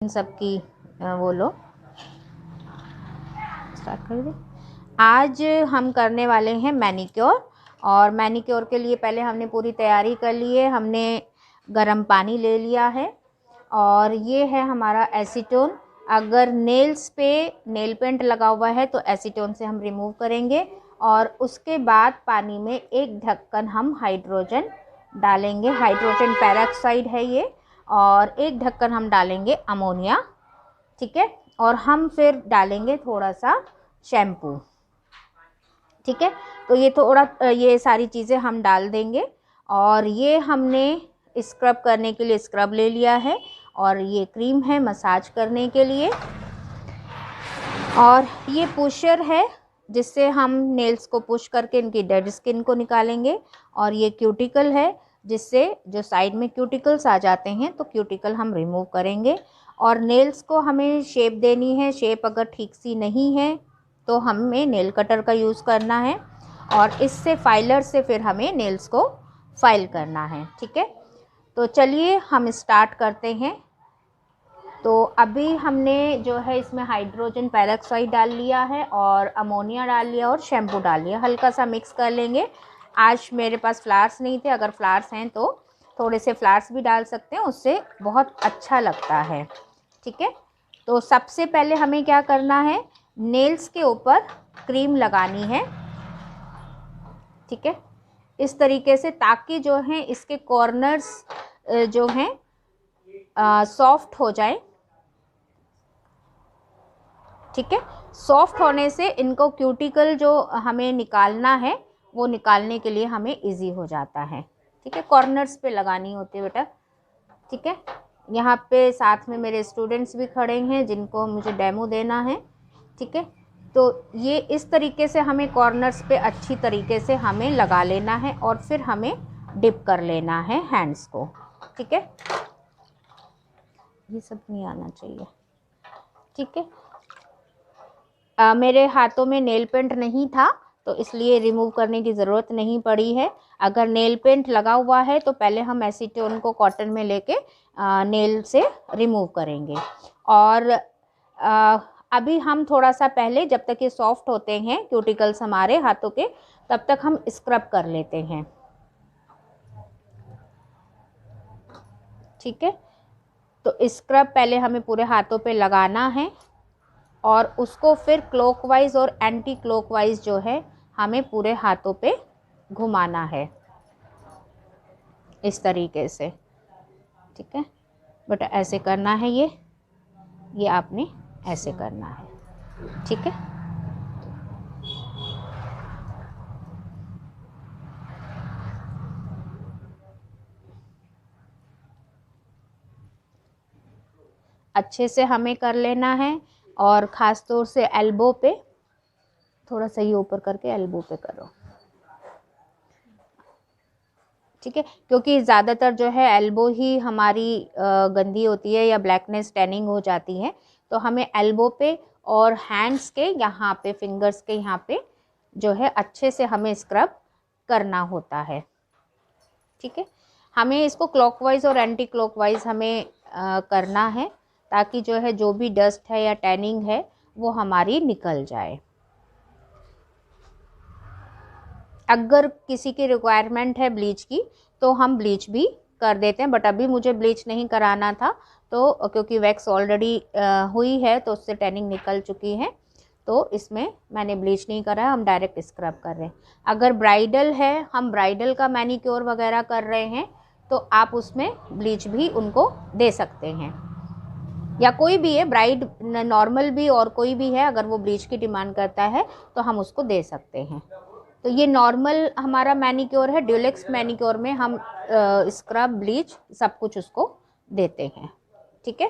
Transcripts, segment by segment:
इन सब की वो लो, स्टार्ट कर दे। आज हम करने वाले हैं मैनीक्योर, और मैनीक्योर के लिए पहले हमने पूरी तैयारी कर ली है। हमने गर्म पानी ले लिया है और ये है हमारा एसीटोन। अगर नेल्स पे नेल पेंट लगा हुआ है तो एसीटोन से हम रिमूव करेंगे, और उसके बाद पानी में एक ढक्कन हम हाइड्रोजन डालेंगे, हाइड्रोजन पेरोक्साइड है ये, और एक ढक्कन हम डालेंगे अमोनिया, ठीक है। और हम फिर डालेंगे थोड़ा सा शैम्पू, ठीक है। तो ये थोड़ा ये सारी चीज़ें हम डाल देंगे, और ये हमने स्क्रब करने के लिए स्क्रब ले लिया है, और ये क्रीम है मसाज करने के लिए, और ये पुशर है जिससे हम नेल्स को पुश करके इनकी डेड स्किन को निकालेंगे, और ये क्यूटिकल है जिससे जो साइड में क्यूटिकल्स आ जाते हैं तो क्यूटिकल हम रिमूव करेंगे। और नेल्स को हमें शेप देनी है, शेप अगर ठीक सी नहीं है तो हमें नेल कटर का यूज़ करना है, और इससे फाइलर से फिर हमें नेल्स को फाइल करना है, ठीक है। तो चलिए हम स्टार्ट करते हैं। तो अभी हमने जो है इसमें हाइड्रोजन पेरोक्साइड डाल लिया है, और अमोनिया डाल लिया, और शैम्पू डाल लिया, हल्का सा मिक्स कर लेंगे। आज मेरे पास फ्लावर्स नहीं थे, अगर फ्लावर्स हैं तो थोड़े से फ्लावर्स भी डाल सकते हैं, उससे बहुत अच्छा लगता है, ठीक है। तो सबसे पहले हमें क्या करना है, नेल्स के ऊपर क्रीम लगानी है, ठीक है, इस तरीके से, ताकि जो है इसके कॉर्नर्स जो हैं सॉफ्ट हो जाए, ठीक है। सॉफ्ट होने से इनको क्यूटिकल जो हमें निकालना है वो निकालने के लिए हमें इजी हो जाता है, ठीक है। कॉर्नर्स पे लगानी होती है बेटा, ठीक है। यहाँ पे साथ में मेरे स्टूडेंट्स भी खड़े हैं जिनको मुझे डेमो देना है, ठीक है। तो ये इस तरीके से हमें कॉर्नर्स पे अच्छी तरीके से हमें लगा लेना है, और फिर हमें डिप कर लेना है हैंड्स को, ठीक है। ये सब नहीं आना चाहिए, ठीक है। मेरे हाथों में नेल पेंट नहीं था तो इसलिए रिमूव करने की ज़रूरत नहीं पड़ी है। अगर नेल पेंट लगा हुआ है तो पहले हम एसीटोन को कॉटन में लेके नेल से रिमूव करेंगे, और अभी हम थोड़ा सा पहले, जब तक ये सॉफ्ट होते हैं क्यूटिकल्स हमारे हाथों के, तब तक हम स्क्रब कर लेते हैं, ठीक है। तो स्क्रब पहले हमें पूरे हाथों पे लगाना है, और उसको फिर क्लॉकवाइज और एंटी क्लॉकवाइज जो है हमें पूरे हाथों पे घुमाना है, इस तरीके से, ठीक है। बट ऐसे करना है, ये आपने ऐसे करना है, ठीक है। अच्छे से हमें कर लेना है, और ख़ास तौर से एल्बो पे, थोड़ा सा ये ऊपर करके एल्बो पे करो, ठीक है। क्योंकि ज़्यादातर जो है एल्बो ही हमारी गंदी होती है या ब्लैकनेस टैनिंग हो जाती है, तो हमें एल्बो पे और हैंड्स के यहाँ पे, फिंगर्स के यहाँ पे जो है अच्छे से हमें स्क्रब करना होता है, ठीक है। हमें इसको क्लॉकवाइज और एंटी क्लॉकवाइज हमें करना है, ताकि जो है जो भी डस्ट है या टैनिंग है वो हमारी निकल जाए। अगर किसी की रिक्वायरमेंट है ब्लीच की तो हम ब्लीच भी कर देते हैं, बट अभी मुझे ब्लीच नहीं कराना था, तो क्योंकि वैक्स ऑलरेडी हुई है तो उससे टैनिंग निकल चुकी है, तो इसमें मैंने ब्लीच नहीं करा है, हम डायरेक्ट स्क्रब कर रहे हैं। अगर ब्राइडल है, हम ब्राइडल का मैनीक्योर वगैरह कर रहे हैं, तो आप उसमें ब्लीच भी उनको दे सकते हैं, या कोई भी है ब्राइड, नॉर्मल भी और कोई भी है, अगर वो ब्लीच की डिमांड करता है तो हम उसको दे सकते हैं। तो ये नॉर्मल हमारा मैनीक्योर है, ड्यूलेक्स मैनीक्योर में हम स्क्रब, ब्लीच सब कुछ उसको देते हैं, ठीक है।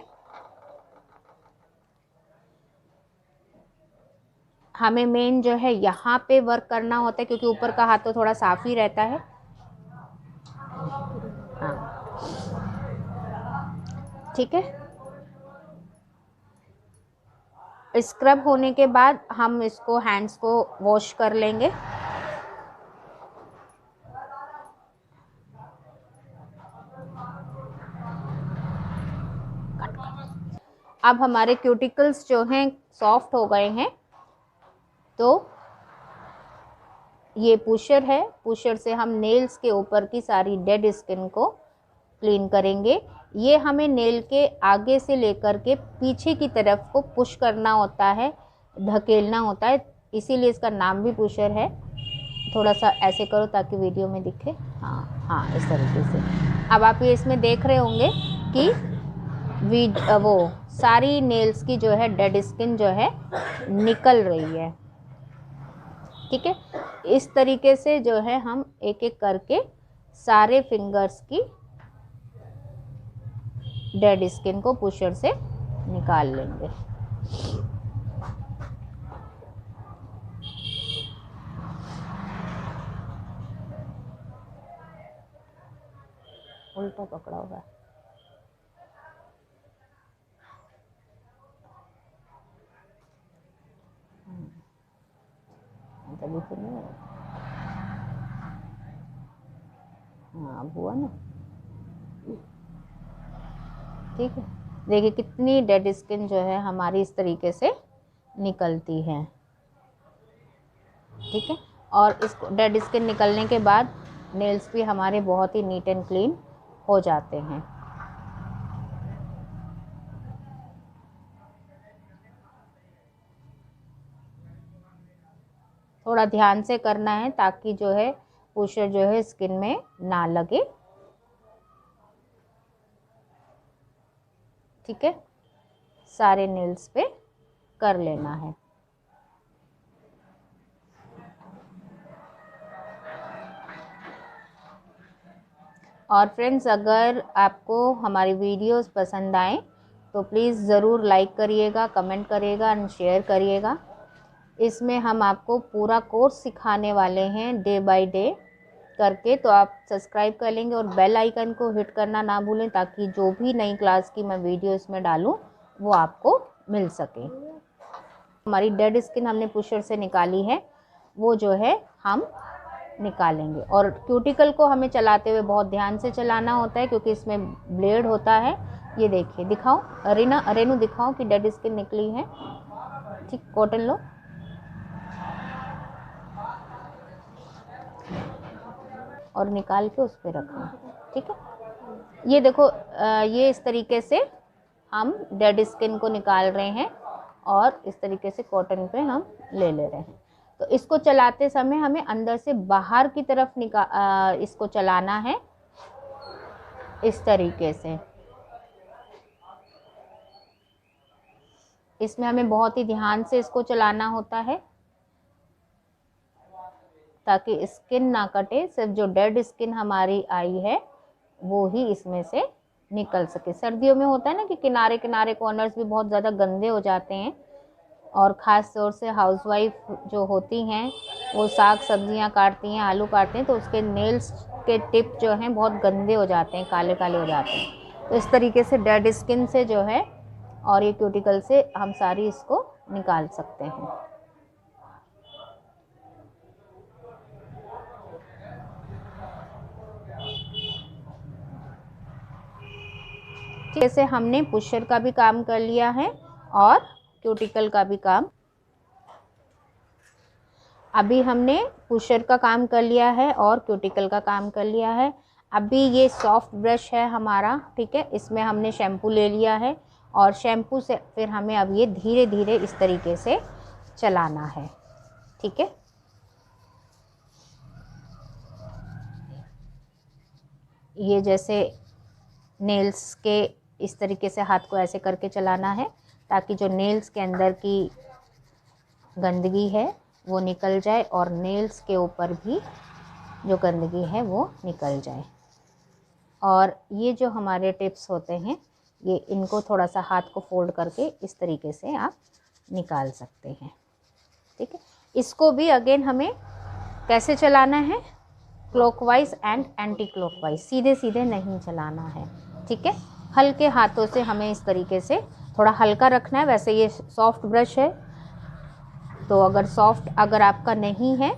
हमें मेन जो है यहाँ पे वर्क करना होता है, क्योंकि ऊपर का हाथ तो थोड़ा साफ ही रहता है, हाँ, ठीक है। स्क्रब होने के बाद हम इसको हैंड्स को वॉश कर लेंगे, अब हमारे क्यूटिकल्स जो हैं सॉफ्ट हो गए हैं, तो ये पुशर है, पुशर से हम नेल्स के ऊपर की सारी डेड स्किन को क्लीन करेंगे। ये हमें नेल के आगे से लेकर के पीछे की तरफ को पुश करना होता है, ढकेलना होता है, इसीलिए इसका नाम भी पुशर है। थोड़ा सा ऐसे करो ताकि वीडियो में दिखे। हाँ हाँ, इस तरीके से। अब आप ये इसमें देख रहे होंगे कि वो सारी नेल्स की जो है डेड स्किन जो है निकल रही है। ठीक है, इस तरीके से जो है हम एक एक करके सारे फिंगर्स की डेड स्किन को पुशर से निकाल लेंगे। उल्टा पकड़ा हुआ है। तभी तो नहीं, हाँ अब हुआ ना। ठीक है, देखिए कितनी डेड स्किन जो है हमारी इस तरीके से निकलती है। ठीक है, और इस डेड स्किन निकलने के बाद नेल्स भी हमारे बहुत ही नीट एंड क्लीन हो जाते हैं। थोड़ा ध्यान से करना है ताकि जो है पुशर जो है स्किन में ना लगे। ठीक है, सारे नेल्स पे कर लेना है। और फ्रेंड्स, अगर आपको हमारी वीडियोस पसंद आए तो प्लीज़ ज़रूर लाइक करिएगा, कमेंट करिएगा एंड शेयर करिएगा। इसमें हम आपको पूरा कोर्स सिखाने वाले हैं डे बाय डे करके, तो आप सब्सक्राइब कर लेंगे और बेल आइकन को हिट करना ना भूलें ताकि जो भी नई क्लास की मैं वीडियो इसमें डालूं वो आपको मिल सके। हमारी डेड स्किन हमने पुशर से निकाली है, वो जो है हम निकालेंगे। और क्यूटिकल को हमें चलाते हुए बहुत ध्यान से चलाना होता है क्योंकि इसमें ब्लेड होता है। ये देखिए, दिखाओ रेनू दिखाओ कि डेड स्किन निकली है। ठीक, कॉटन लो और निकाल के उस पर रखना। ठीक है, ये देखो, ये इस तरीके से हम डेड स्किन को निकाल रहे हैं और इस तरीके से कॉटन पे हम ले रहे हैं। तो इसको चलाते समय हमें अंदर से बाहर की तरफ इसको चलाना है इस तरीके से। इसमें हमें बहुत ही ध्यान से इसको चलाना होता है ताकि स्किन ना कटे। सिर्फ जो डेड स्किन हमारी आई है वो ही इसमें से निकल सके। सर्दियों में होता है ना कि किनारे किनारे कॉर्नर्स भी बहुत ज़्यादा गंदे हो जाते हैं, और ख़ास तौर से हाउसवाइफ जो होती हैं वो साग सब्जियां काटती हैं, आलू काटते हैं, तो उसके नेल्स के टिप जो हैं बहुत गंदे हो जाते हैं, काले काले हो जाते हैं। तो इस तरीके से डेड स्किन से जो है और ये क्यूटिकल से हम सारी इसको निकाल सकते हैं। जैसे हमने पुशर का भी काम कर लिया है और क्यूटिकल का भी काम। अभी हमने पुशर का काम कर लिया है और क्यूटिकल का काम कर लिया है। अभी ये सॉफ्ट ब्रश है हमारा, ठीक है, इसमें हमने शैम्पू ले लिया है और शैम्पू से फिर हमें अब ये धीरे धीरे इस तरीके से चलाना है। ठीक है, ये जैसे नेल्स के इस तरीके से हाथ को ऐसे करके चलाना है ताकि जो नेल्स के अंदर की गंदगी है वो निकल जाए और नेल्स के ऊपर भी जो गंदगी है वो निकल जाए। और ये जो हमारे टिप्स होते हैं, ये इनको थोड़ा सा हाथ को फोल्ड करके इस तरीके से आप निकाल सकते हैं। ठीक है, इसको भी अगेन हमें कैसे चलाना है, क्लॉकवाइज एंड एंटी क्लॉकवाइज, सीधे सीधे नहीं चलाना है। ठीक है, हल्के हाथों से हमें इस तरीके से थोड़ा हल्का रखना है। वैसे ये सॉफ्ट ब्रश है, तो अगर आपका नहीं है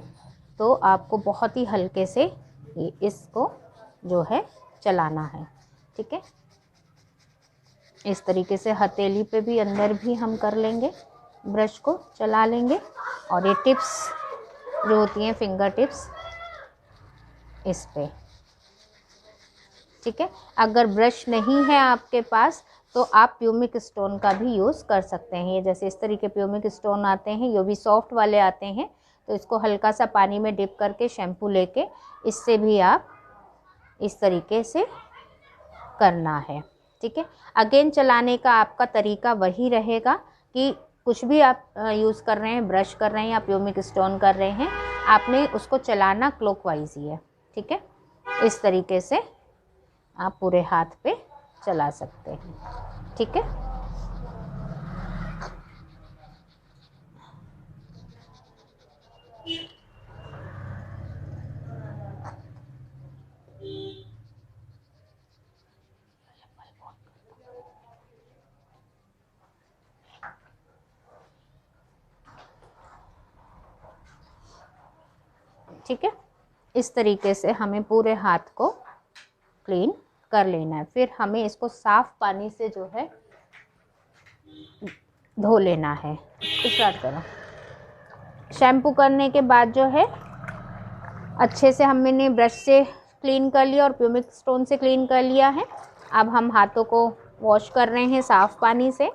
तो आपको बहुत ही हल्के से इसको जो है चलाना है। ठीक है, इस तरीके से हथेली पे भी अंदर भी हम कर लेंगे, ब्रश को चला लेंगे। और ये टिप्स जो होती हैं फिंगर टिप्स इस पे, ठीक है। अगर ब्रश नहीं है आपके पास तो आप प्यूमिक स्टोन का भी यूज़ कर सकते हैं। ये जैसे इस तरीके प्यूमिक स्टोन आते हैं, ये भी सॉफ्ट वाले आते हैं, तो इसको हल्का सा पानी में डिप करके शैम्पू लेके इससे भी आप इस तरीके से करना है, ठीक है। अगेन चलाने का आपका तरीका वही रहेगा कि कुछ भी आप यूज़ कर रहे हैं, ब्रश कर रहे हैं या प्यूमिक स्टोन कर रहे हैं, आपने उसको चलाना क्लॉकवाइज ही है, ठीक है। इस तरीके से आप पूरे हाथ पे चला सकते हैं, ठीक है। ठीक है, इस तरीके से हमें पूरे हाथ को क्लीन कर लेना है। फिर हमें इसको साफ पानी से जो है धो लेना है। स्टार्ट करो। शैम्पू करने के बाद जो है अच्छे से हमने ब्रश से क्लीन कर लिया और प्यूमिक स्टोन से क्लीन कर लिया है। अब हम हाथों को वॉश कर रहे हैं साफ़ पानी से,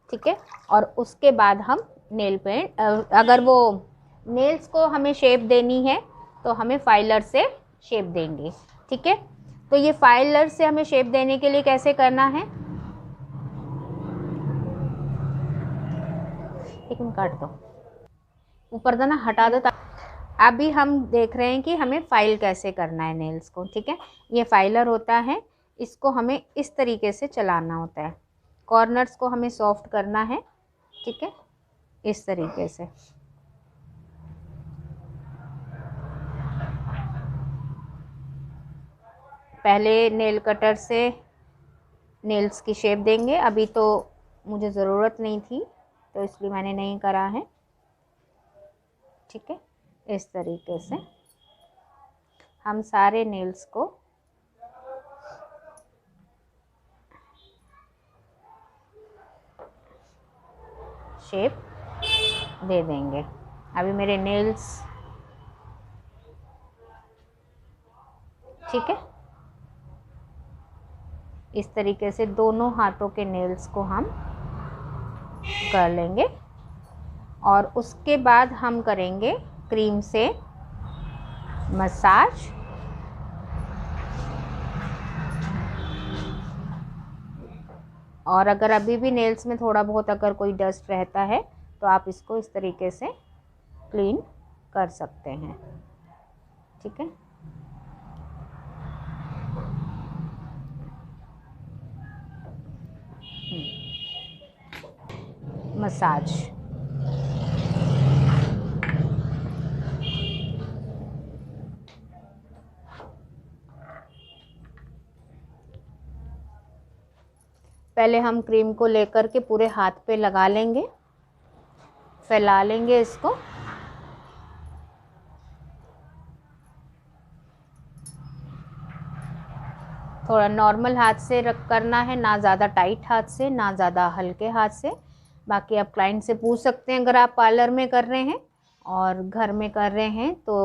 ठीक है। और उसके बाद हम नेल पेंट, अगर वो नेल्स को हमें शेप देनी है तो हमें फाइलर से शेप देंगे, ठीक है। तो ये फाइलर से हमें शेप देने के लिए कैसे करना है, एक मिनट काट दो, ऊपर देना हटा दो। अभी हम देख रहे हैं कि हमें फाइल कैसे करना है नेल्स को, ठीक है। ये फाइलर होता है, इसको हमें इस तरीके से चलाना होता है, कॉर्नर्स को हमें सॉफ्ट करना है, ठीक है, इस तरीके से। पहले नेल कटर से नेल्स की शेप देंगे। अभी तो मुझे ज़रूरत नहीं थी तो इसलिए मैंने नहीं करा है, ठीक है। इस तरीके से हम सारे नेल्स को शेप दे देंगे। अभी मेरे नेल्स, ठीक है, इस तरीके से दोनों हाथों के नेल्स को हम कर लेंगे। और उसके बाद हम करेंगे क्रीम से मसाज। और अगर अभी भी नेल्स में थोड़ा बहुत अगर कोई डस्ट रहता है तो आप इसको इस तरीके से क्लीन कर सकते हैं, ठीक है। मसाज, पहले हम क्रीम को लेकर के पूरे हाथ पे लगा लेंगे, फैला लेंगे इसको। थोड़ा नॉर्मल हाथ से रख करना है, ना ज़्यादा टाइट हाथ से, ना ज़्यादा हल्के हाथ से। बाकी आप क्लाइंट से पूछ सकते हैं अगर आप पार्लर में कर रहे हैं, और घर में कर रहे हैं तो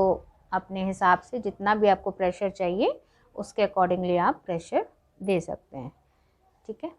अपने हिसाब से जितना भी आपको प्रेशर चाहिए उसके अकॉर्डिंगली आप प्रेशर दे सकते हैं, ठीक है।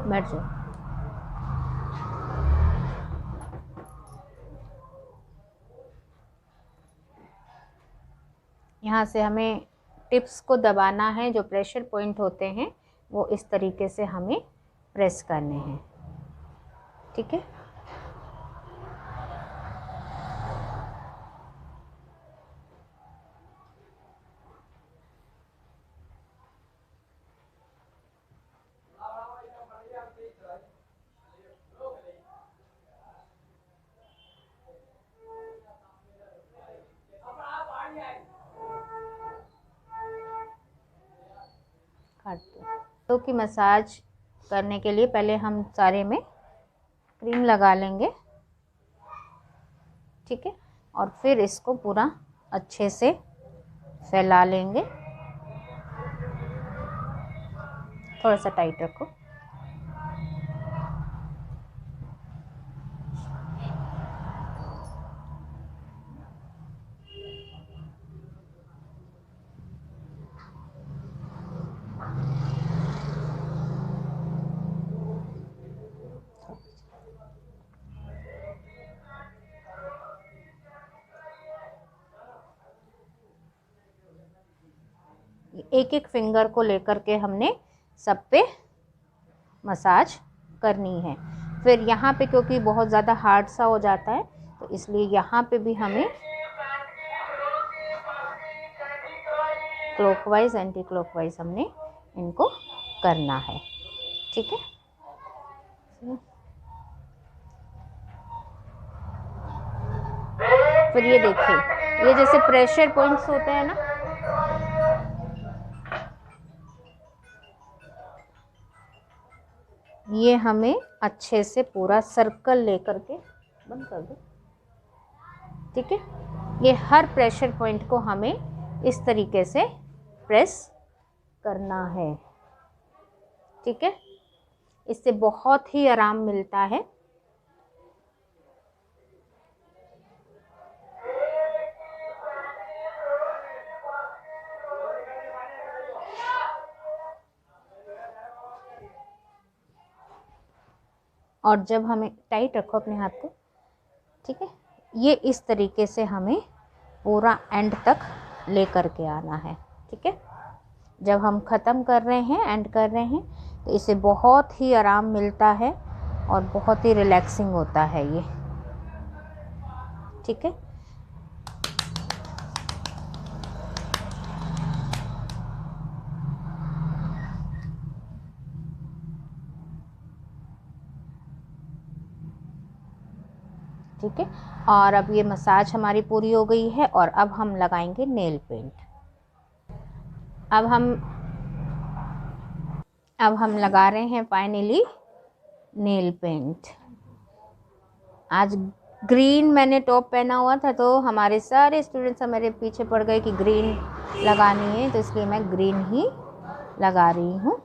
बैठ जाओ। यहाँ से हमें टिप्स को दबाना है, जो प्रेशर पॉइंट होते हैं वो इस तरीके से हमें प्रेस करने हैं, ठीक है। हाथों की मसाज करने के लिए पहले हम सारे में क्रीम लगा लेंगे, ठीक है, और फिर इसको पूरा अच्छे से फैला लेंगे। थोड़ा सा टाइट रखो। एक एक फिंगर को लेकर के हमने सब पे मसाज करनी है। फिर यहाँ पे क्योंकि बहुत ज़्यादा हार्ड सा हो जाता है तो इसलिए यहाँ पे भी हमें क्लॉकवाइज एंटी क्लॉकवाइज हमने इनको करना है, ठीक है। फिर ये देखिए, ये जैसे प्रेशर पॉइंट्स होते हैं ना, ये हमें अच्छे से पूरा सर्कल लेकर के बंद कर दो, ठीक है। ये हर प्रेशर पॉइंट को हमें इस तरीके से प्रेस करना है, ठीक है। इससे बहुत ही आराम मिलता है। और जब हमें टाइट रखो अपने हाथ को, ठीक है, ये इस तरीके से हमें पूरा एंड तक ले करके आना है, ठीक है। जब हम ख़त्म कर रहे हैं, एंड कर रहे हैं, तो इसे बहुत ही आराम मिलता है और बहुत ही रिलैक्सिंग होता है ये, ठीक है। ठीक है, और अब ये मसाज हमारी पूरी हो गई है और अब हम लगाएंगे नेल पेंट। अब हम लगा रहे हैं फाइनली नेल पेंट। आज ग्रीन मैंने टॉप पहना हुआ था तो हमारे सारे स्टूडेंट्स हमारे पीछे पड़ गए कि ग्रीन लगानी है, तो इसलिए मैं ग्रीन ही लगा रही हूँ।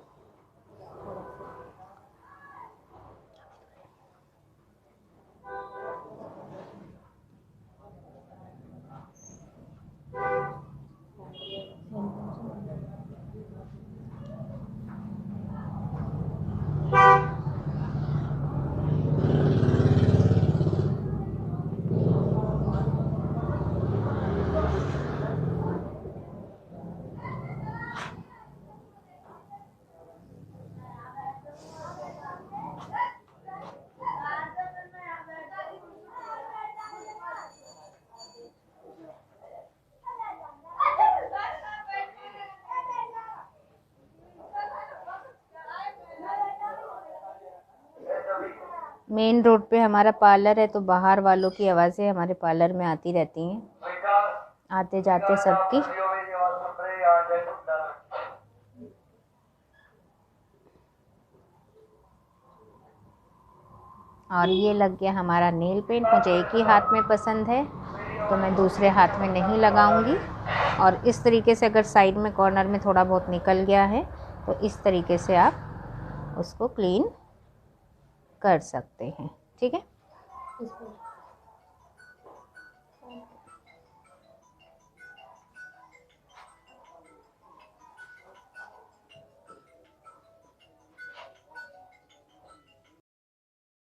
मेन रोड पे हमारा पार्लर है तो बाहर वालों की आवाज़ें हमारे पार्लर में आती रहती हैं, आते जाते सबकी। और ये लग गया हमारा नेल पेंट। मुझे एक ही हाथ में पसंद है तो मैं दूसरे हाथ में नहीं लगाऊंगी। और इस तरीके से अगर साइड में कॉर्नर में थोड़ा बहुत निकल गया है तो इस तरीके से आप उसको क्लीन कर सकते हैं, ठीक है।